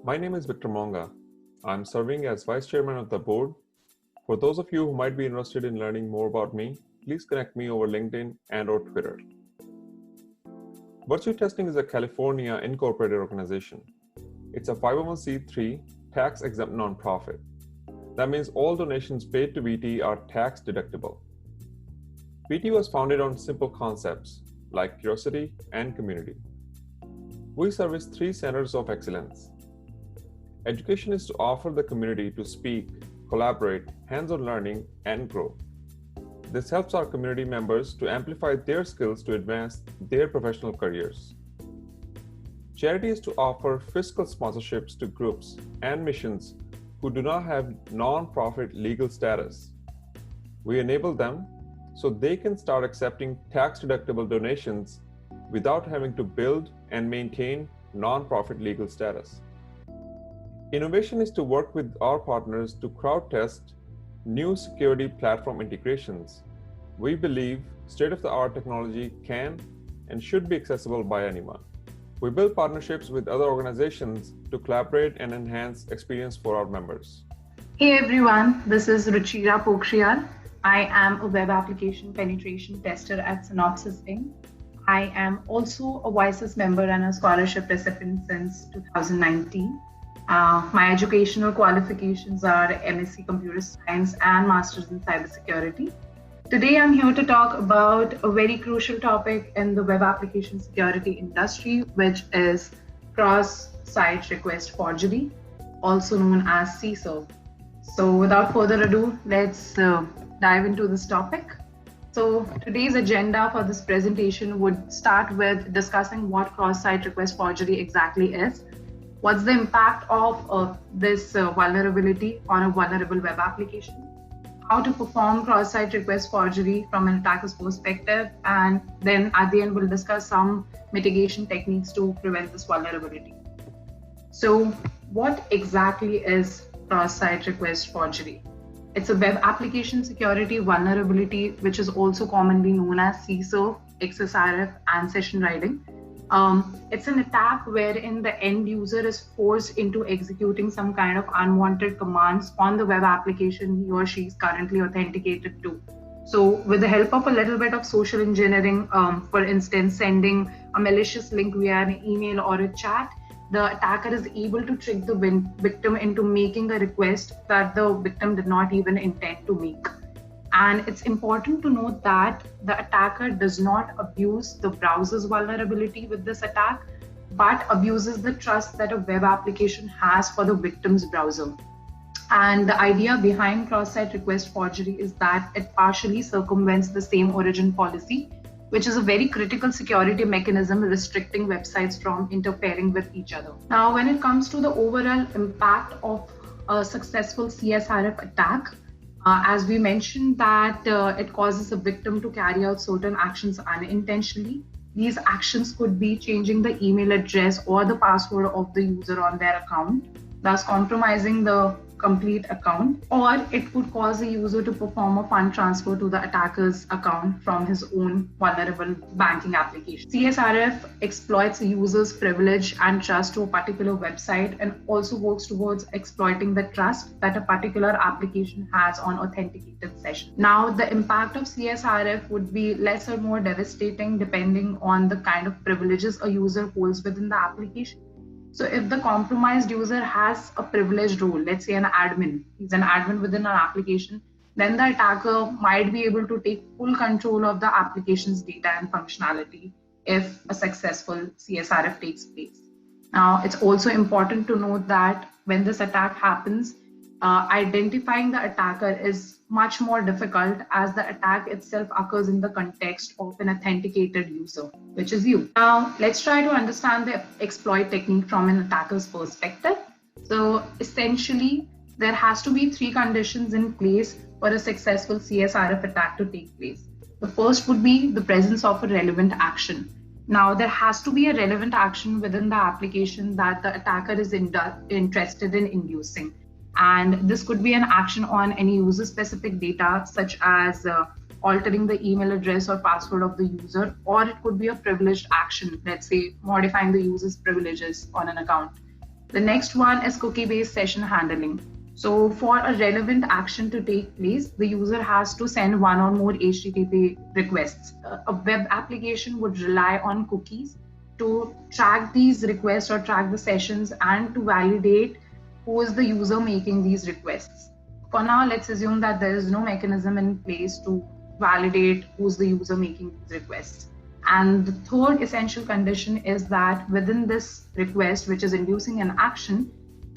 My name is Victor Monga. I'm serving as Vice Chairman of the board. For those of you who might be interested in learning more about me, please connect me over LinkedIn and or Twitter. Virtue Testing is a California incorporated organization. It's a 501c3 tax-exempt nonprofit. That means all donations paid to VT are tax deductible. VT was founded on simple concepts like curiosity and community. We service 3 centers of excellence. Education is to offer the community to speak, collaborate, hands-on learning, and grow. This helps our community members to amplify their skills to advance their professional careers. Charity is to offer fiscal sponsorships to groups and missions who do not have non-profit legal status. We enable them so they can start accepting tax-deductible donations without having to build and maintain non-profit legal status. Innovation is to work with our partners to crowd test new security platform integrations. We believe state-of-the-art technology can and should be accessible by anyone. We build partnerships with other organizations to collaborate and enhance experience for our members. Hey everyone, this is Ruchira Pokhriyal. I am a web application penetration tester at Synopsys Inc. I am also a WISES member and a scholarship recipient since 2019. My educational qualifications are MSc Computer Science and Masters in Cybersecurity. Today, I'm here to talk about a very crucial topic in the web application security industry, which is cross-site request forgery, also known as CSRF. So without further ado, let's dive into this topic. So today's agenda for this presentation would start with discussing what cross-site request forgery exactly is. What's the impact of this vulnerability on a vulnerable web application? How to perform cross-site request forgery from an attacker's perspective, and then at the end we'll discuss some mitigation techniques to prevent this vulnerability. So what exactly is cross-site request forgery? It's a web application security vulnerability, which is also commonly known as CSRF, XSRF, and session riding. It's an attack wherein the end user is forced into executing some kind of unwanted commands on the web application he or she is currently authenticated to. So with the help of a little bit of social engineering, for instance, sending a malicious link via an email or a chat, the attacker is able to trick the victim into making a request that the victim did not even intend to make. And it's important to note that the attacker does not abuse the browser's vulnerability with this attack, but abuses the trust that a web application has for the victim's browser. And the idea behind cross-site request forgery is that it partially circumvents the same origin policy, which is a very critical security mechanism restricting websites from interfering with each other. Now, when it comes to the overall impact of a successful CSRF attack, as we mentioned that it causes a victim to carry out certain actions unintentionally. These actions could be changing the email address or the password of the user on their account, thus compromising the complete account, or it could cause a user to perform a fund transfer to the attacker's account from his own vulnerable banking application. CSRF exploits a user's privilege and trust to a particular website and also works towards exploiting the trust that a particular application has on authenticated session. Now, the impact of CSRF would be less or more devastating depending on the kind of privileges a user holds within the application. So if the compromised user has a privileged role, let's say an admin, he's an admin within an application, then the attacker might be able to take full control of the application's data and functionality if a successful CSRF takes place. Now, it's also important to note that when this attack happens, identifying the attacker is much more difficult as the attack itself occurs in the context of an authenticated user, which is you. Now, let's try to understand the exploit technique from an attacker's perspective. So essentially, there has to be 3 conditions in place for a successful CSRF attack to take place. The first would be the presence of a relevant action. Now, there has to be a relevant action within the application that the attacker is interested in inducing. And this could be an action on any user-specific data, such as altering the email address or password of the user, or it could be a privileged action, let's say modifying the user's privileges on an account. The next one is cookie-based session handling. So for a relevant action to take place, the user has to send one or more HTTP requests. A web application would rely on cookies to track these requests or track the sessions and to validate who is the user making these requests. For now, let's assume that there is no mechanism in place to validate who's the user making these requests. And the third essential condition is that within this request, which is inducing an action,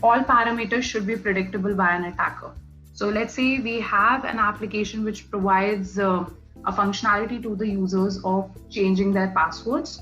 all parameters should be predictable by an attacker. So let's say we have an application which provides a functionality to the users of changing their passwords.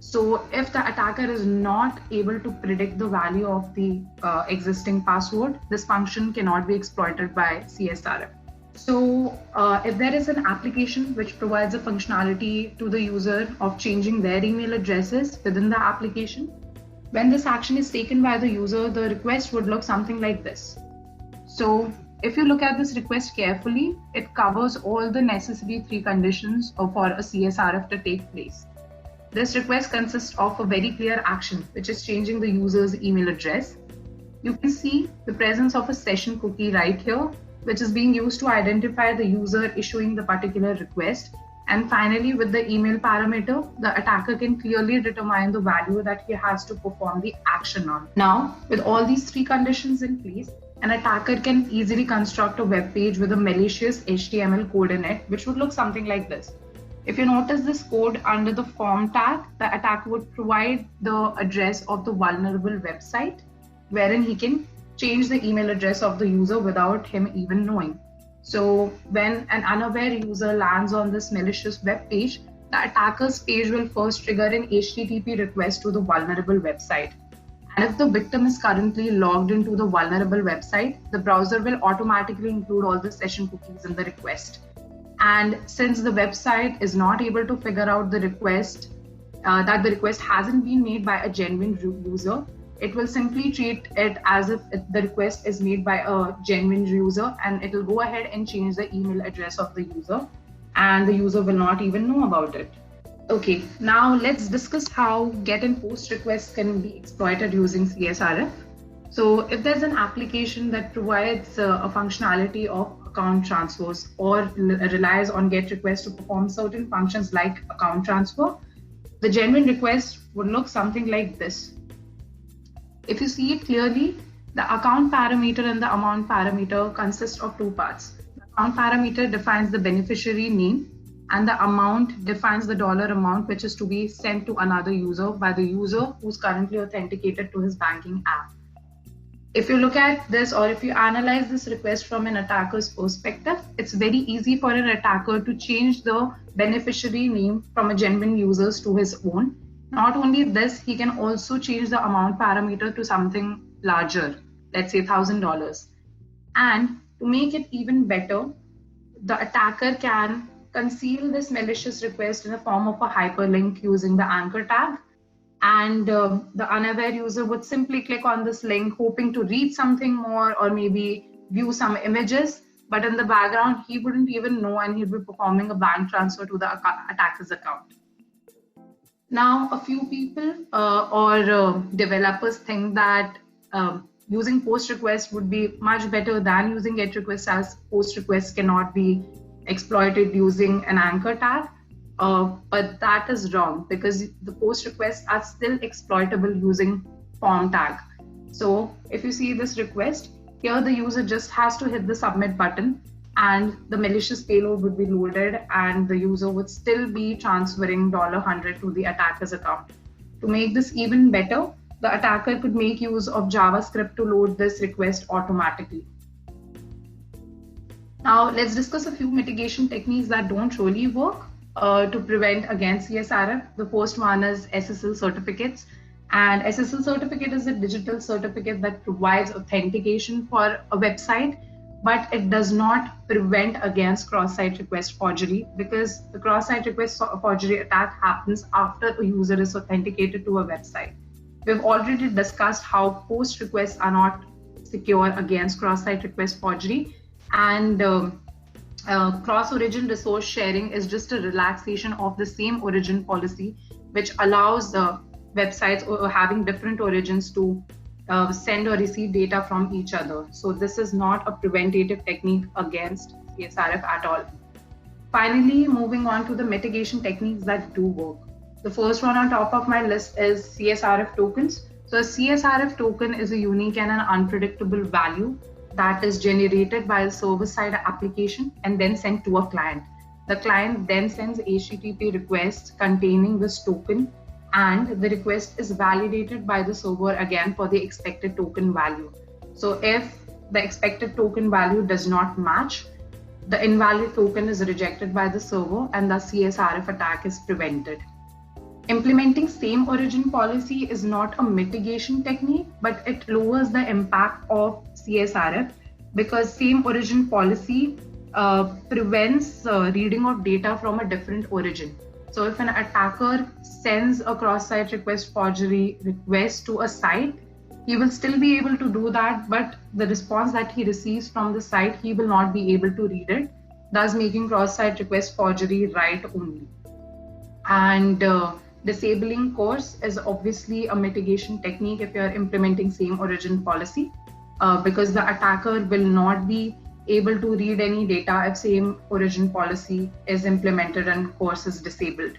So if the attacker is not able to predict the value of the existing password, this function cannot be exploited by CSRF. So if there is an application which provides a functionality to the user of changing their email addresses within the application, when this action is taken by the user, the request would look something like this. So if you look at this request carefully, it covers all the necessary three conditions for a CSRF to take place. This request consists of a very clear action, which is changing the user's email address. You can see the presence of a session cookie right here, which is being used to identify the user issuing the particular request. And finally, with the email parameter, the attacker can clearly determine the value that he has to perform the action on. Now, with all these three conditions in place, an attacker can easily construct a web page with a malicious HTML code in it, which would look something like this. If you notice this code under the form tag, the attacker would provide the address of the vulnerable website, wherein he can change the email address of the user without him even knowing. So when an unaware user lands on this malicious web page, the attacker's page will first trigger an HTTP request to the vulnerable website. And if the victim is currently logged into the vulnerable website, the browser will automatically include all the session cookies in the request. And since the website is not able to figure out the request, that the request hasn't been made by a genuine user, it will simply treat it as if the request is made by a genuine user, and it will go ahead and change the email address of the user, and the user will not even know about it. Okay, now let's discuss how GET and POST requests can be exploited using CSRF. So if there's an application that provides a functionality of account transfers or relies on GET requests to perform certain functions like account transfer, the genuine request would look something like this. If you see it clearly, the account parameter and the amount parameter consist of two parts. The account parameter defines the beneficiary name, and the amount defines the dollar amount which is to be sent to another user by the user who's currently authenticated to his banking app. If you look at this, or if you analyze this request from an attacker's perspective, it's very easy for an attacker to change the beneficiary name from a genuine user to his own. Not only this, he can also change the amount parameter to something larger, let's say $1,000. And to make it even better, the attacker can conceal this malicious request in the form of a hyperlink using the anchor tag. And the unaware user would simply click on this link hoping to read something more or maybe view some images. But in the background, he wouldn't even know, and he'd be performing a bank transfer to the attacker's account. Now, a few people or developers think that using POST requests would be much better than using GET requests, as POST requests cannot be exploited using an anchor tag. But that is wrong, because the POST requests are still exploitable using form tag. So if you see this request, here the user just has to hit the submit button, and the malicious payload would be loaded, and the user would still be transferring $100 to the attacker's account. To make this even better, the attacker could make use of JavaScript to load this request automatically. Now let's discuss a few mitigation techniques that don't really work to prevent against CSRF. The first one is SSL certificates. And SSL certificate is a digital certificate that provides authentication for a website, but it does not prevent against cross-site request forgery, because the cross-site request forgery attack happens after a user is authenticated to a website. We've already discussed how POST requests are not secure against cross-site request forgery, and cross-origin resource sharing is just a relaxation of the same origin policy, which allows websites having different origins to send or receive data from each other. So this is not a preventative technique against CSRF at all. Finally, moving on to the mitigation techniques that do work. The first one on top of my list is CSRF tokens. So a CSRF token is a unique and an unpredictable value that is generated by a server-side application and then sent to a client. The client then sends HTTP requests containing this token, and the request is validated by the server again for the expected token value. So if the expected token value does not match, the invalid token is rejected by the server and the CSRF attack is prevented. Implementing same origin policy is not a mitigation technique, but it lowers the impact of CSRF because same origin policy prevents reading of data from a different origin. So if an attacker sends a cross-site request forgery request to a site, he will still be able to do that, but the response that he receives from the site, he will not be able to read it, thus making cross-site request forgery right only. And disabling CORS is obviously a mitigation technique if you're implementing same origin policy, because the attacker will not be able to read any data if same origin policy is implemented and CORS is disabled.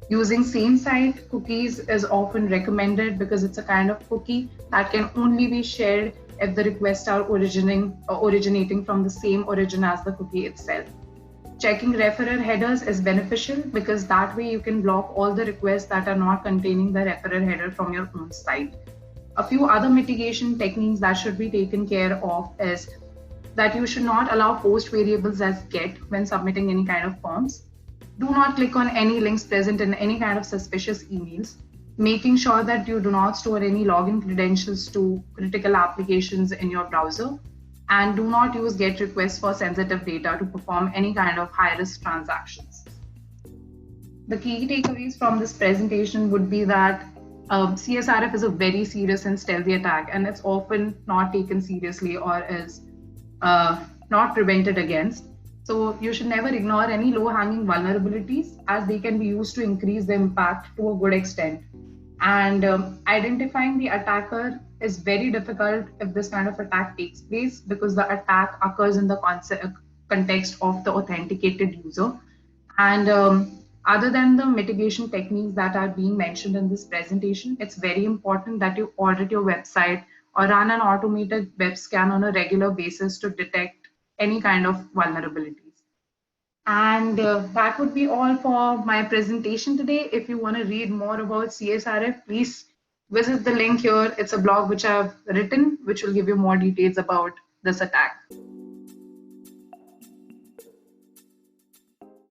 Using same site cookies is often recommended because it's a kind of cookie that can only be shared if the requests are originating from the same origin as the cookie itself. Checking referrer headers is beneficial because that way you can block all the requests that are not containing the referrer header from your own site. A few other mitigation techniques that should be taken care of is that you should not allow post variables as get when submitting any kind of forms. Do not click on any links present in any kind of suspicious emails, making sure that you do not store any login credentials to critical applications in your browser, and do not use GET requests for sensitive data to perform any kind of high-risk transactions. The key takeaways from this presentation would be that CSRF is a very serious and stealthy attack, and it's often not taken seriously or is not prevented against. So you should never ignore any low-hanging vulnerabilities, as they can be used to increase the impact to a good extent. And identifying the attacker is very difficult if this kind of attack takes place, because the attack occurs in the context of the authenticated user. And other than the mitigation techniques that are being mentioned in this presentation, it's very important that you audit your website or run an automated web scan on a regular basis to detect any kind of vulnerabilities. And that would be all for my presentation today. If you want to read more about CSRF, please visit the link here. It's a blog which I've written, which will give you more details about this attack.